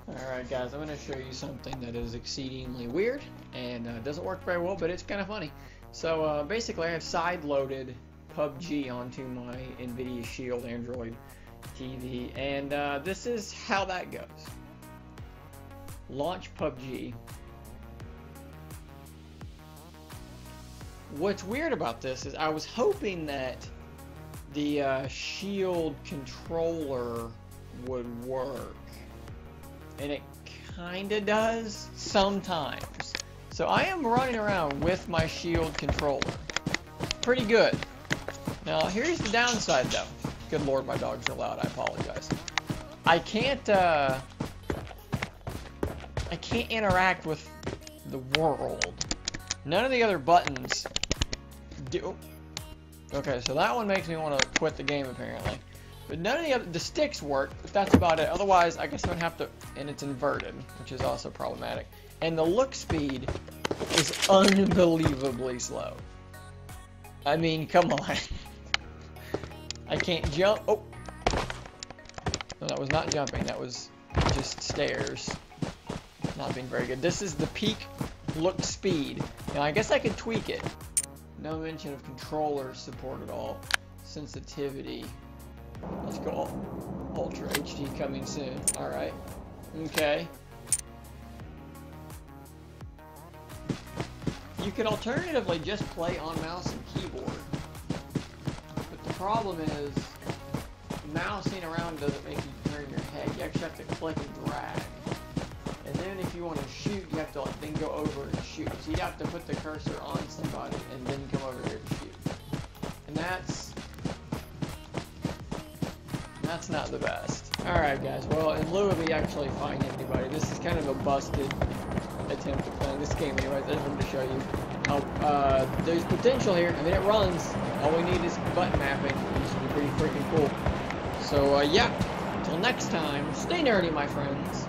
Alright guys, I'm going to show you something that is exceedingly weird and doesn't work very well, but it's kind of funny. So basically I have side-loaded Pubg onto my Nvidia Shield Android TV, and this is how that goes. Launch Pubg. What's weird about this is I was hoping that the Shield controller would work. And it kinda does sometimes. So I am running around with my Shield controller. Pretty good. Now here's the downside though. Good lord, my dogs are loud, I apologize. I can't interact with the world. None of the other buttons do. Okay, so that one makes me want to quit the game apparently. But none of the sticks work, but that's about it. Otherwise, I guess I'm going to have to, and it's inverted, which is also problematic. And the look speed is unbelievably slow. I mean, come on. I can't jump. Oh. No, that was not jumping. That was just stairs. Not being very good. This is the peak look speed. Now, I guess I could tweak it. No mention of controller support at all. Sensitivity. Let's go Ultra HD coming soon. Alright. Okay. You could alternatively just play on mouse and keyboard. But the problem is, mousing around doesn't make you turn your head. You actually have to click and drag. And then if you want to shoot, you have to like, then go over and shoot. So you have to put the cursor on somebody and then come over here to shoot. And that's not the best. Alright guys, well in lieu of me actually finding anybody, this is kind of a busted attempt at playing this game anyways. I just wanted to show you how there's potential here. I mean it runs, all we need is button mapping, which would be pretty freaking cool. So yeah, until next time, stay nerdy my friends.